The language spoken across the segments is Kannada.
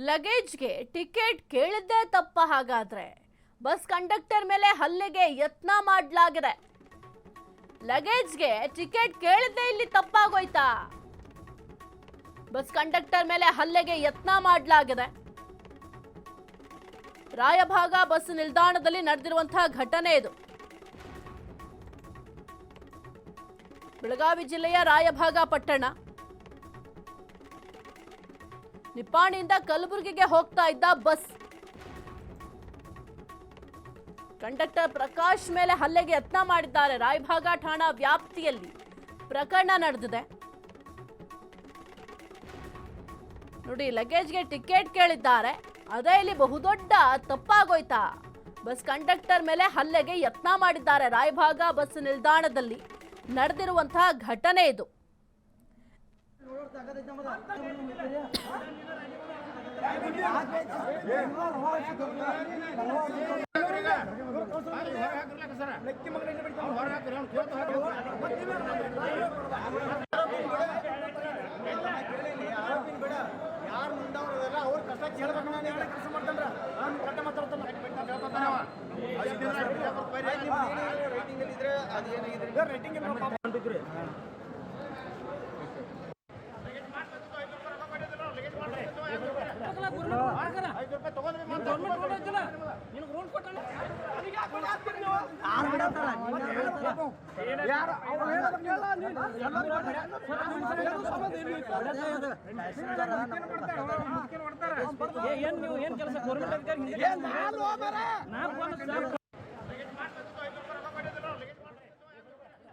ಲಗೇಜ್ಗೆ ಟಿಕೆಟ್ ಕೇಳಿದ್ದೇ ತಪ್ಪ ಹಾಗಾದ್ರೆ ಬಸ್ ಕಂಡಕ್ಟರ್ ಮೇಲೆ ಹಲ್ಲೆಗೆ ಯತ್ನ ಮಾಡಲಾಗಿದೆ. ಲಗೇಜ್ಗೆ ಟಿಕೆಟ್ ಕೇಳಿದ್ದೇ ಇಲ್ಲಿ ತಪ್ಪಾಗೋಯ್ತಾ? ಬಸ್ ಕಂಡಕ್ಟರ್ ಮೇಲೆ ಹಲ್ಲೆಗೆ ಯತ್ನ ಮಾಡಲಾಗಿದೆ. ರಾಯಭಾಗ ಬಸ್ ನಿಲ್ದಾಣದಲ್ಲಿ ನಡೆದಿರುವಂತಹ ಘಟನೆ ಇದು. ಬೆಳಗಾವಿ ಜಿಲ್ಲೆಯ ರಾಯಭಾಗ ಪಟ್ಟಣ. ನಿಪ್ಪಾಣಿಯಿಂದ ಕಲಬುರಗಿಗೆ ಹೋಗ್ತಾ ಇದ್ದ ಬಸ್. ಕಂಡಕ್ಟರ್ ಪ್ರಕಾಶ್ ಮೇಲೆ ಹಲ್ಲೆಗೆ ಯತ್ನ ಮಾಡಿದ್ದಾರೆ. ರಾಯಭಾಗ ಠಾಣಾ ವ್ಯಾಪ್ತಿಯಲ್ಲಿ ಪ್ರಕರಣ ನಡೆದಿದೆ. ನೋಡಿ, ಲಗೇಜ್ಗೆ ಟಿಕೆಟ್ ಕೇಳಿದ್ದಾರೆ, ಅದೇ ಇಲ್ಲಿ ಬಹುದೊಡ್ಡ ತಪ್ಪಾಗೋಯ್ತಾ? ಬಸ್ ಕಂಡಕ್ಟರ್ ಮೇಲೆ ಹಲ್ಲೆಗೆ ಯತ್ನ ಮಾಡಿದ್ದಾರೆ. ರಾಯಭಾಗ ಬಸ್ ನಿಲ್ದಾಣದಲ್ಲಿ ನಡೆದಿರುವಂತಹ ಘಟನೆ ಇದು.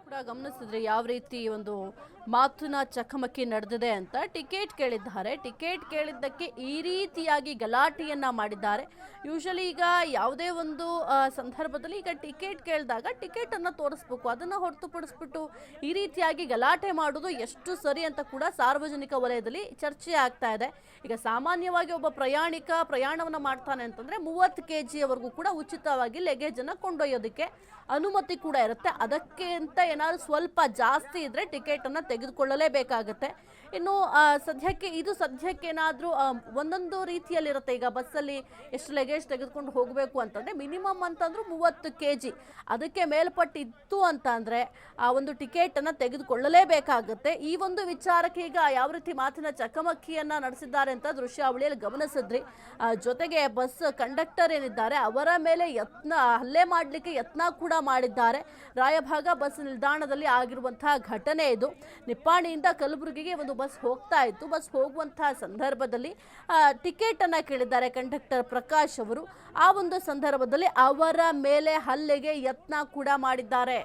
ಕೂಡ ಗಮನಿಸಿದ್ರೆ ಯಾವ ರೀತಿ ಒಂದು ಮಾತಿನ ಚಕಮಕಿ ನಡೆದಿದೆ ಅಂತ. ಟಿಕೆಟ್ ಕೇಳಿದ್ದಾರೆ, ಟಿಕೆಟ್ ಕೇಳಿದ್ದಕ್ಕೆ ಈ ರೀತಿಯಾಗಿ ಗಲಾಟೆಯನ್ನ ಮಾಡಿದ್ದಾರೆ. ಯೂಶಲಿ ಈಗ ಯಾವುದೇ ಒಂದು ಸಂದರ್ಭದಲ್ಲಿ ಈಗ ಟಿಕೆಟ್ ಕೇಳಿದಾಗ ಟಿಕೆಟ್ ಅನ್ನ ತೋರಿಸ್ಬೇಕು, ಅದನ್ನ ಹೊರತುಪಡಿಸ್ಬಿಟ್ಟು ಈ ರೀತಿಯಾಗಿ ಗಲಾಟೆ ಮಾಡೋದು ಎಷ್ಟು ಸರಿ ಅಂತ ಕೂಡ ಸಾರ್ವಜನಿಕ ವಲಯದಲ್ಲಿ ಚರ್ಚೆ ಆಗ್ತಾ ಇದೆ. ಈಗ ಸಾಮಾನ್ಯವಾಗಿ ಒಬ್ಬ ಪ್ರಯಾಣವನ್ನ ಮಾಡ್ತಾನೆ ಅಂತಂದ್ರೆ 30 kg ಕೂಡ ಉಚಿತವಾಗಿ ಲಗೇಜ್ ಅನ್ನ ಕೊಂಡೊಯ್ಯೋದಕ್ಕೆ ಅನುಮತಿ ಕೂಡ ಇರುತ್ತೆ. ಅದಕ್ಕಿಂತ ಏನಾದ್ರು ಸ್ವಲ್ಪ ಜಾಸ್ತಿ ಇದ್ರೆ ಟಿಕೆಟ್ ಅನ್ನ ತೆಗೆದುಕೊಳ್ಳಲೇಬೇಕಾಗುತ್ತೆ. ಇನ್ನು ಸದ್ಯಕ್ಕೆ ಏನಾದರೂ ಒಂದೊಂದು ರೀತಿಯಲ್ಲಿರುತ್ತೆ. ಈಗ ಬಸ್ಸಲ್ಲಿ ಎಷ್ಟು ಲಗೇಜ್ ತೆಗೆದುಕೊಂಡು ಹೋಗಬೇಕು ಅಂತಂದರೆ ಮಿನಿಮಮ್ ಅಂತಂದ್ರೂ 30 kg, ಅದಕ್ಕೆ ಮೇಲ್ಪಟ್ಟಿತ್ತು ಅಂತ ಅಂದರೆ ಆ ಒಂದು ಟಿಕೆಟನ್ನು ತೆಗೆದುಕೊಳ್ಳಲೇಬೇಕಾಗುತ್ತೆ. ಈ ಒಂದು ವಿಚಾರಕ್ಕೆ ಈಗ ಯಾವ ರೀತಿ ಮಾತಿನ ಚಕಮಕಿಯನ್ನು ನಡೆಸಿದ್ದಾರೆ ಅಂತ ದೃಶ್ಯಾವಳಿಯಲ್ಲಿ ಗಮನಿಸಿದ್ರಿ. ಜೊತೆಗೆ ಬಸ್ ಕಂಡಕ್ಟರ್ ಏನಿದ್ದಾರೆ ಅವರ ಮೇಲೆ ಹಲ್ಲೆ ಮಾಡಲಿಕ್ಕೆ ಯತ್ನ ಕೂಡ ಮಾಡಿದ್ದಾರೆ. ರಾಯಭಾಗ ಬಸ್ ನಿಲ್ದಾಣದಲ್ಲಿ ಆಗಿರುವಂತಹ ಘಟನೆ ಇದು. ನಿಪ್ಪಾಣಿಯಿಂದ ಕಲಬುರಗಿಗೆ ಒಂದು ಬಸ್ ಹೋಗ್ತಾ ಇತ್ತು. ಬಸ್ ಹೋಗುವಂತಹ ಸಂದರ್ಭದಲ್ಲಿ ಟಿಕೆಟ್ ಅನ್ನ ಕೇಳಿದ್ದಾರೆ ಕಂಡಕ್ಟರ್ ಪ್ರಕಾಶ್ ಅವರು. ಆ ಒಂದು ಸಂದರ್ಭದಲ್ಲಿ ಅವರ ಮೇಲೆ ಹಲ್ಲೆಗೆ ಯತ್ನ ಕೂಡ ಮಾಡಿದ್ದಾರೆ.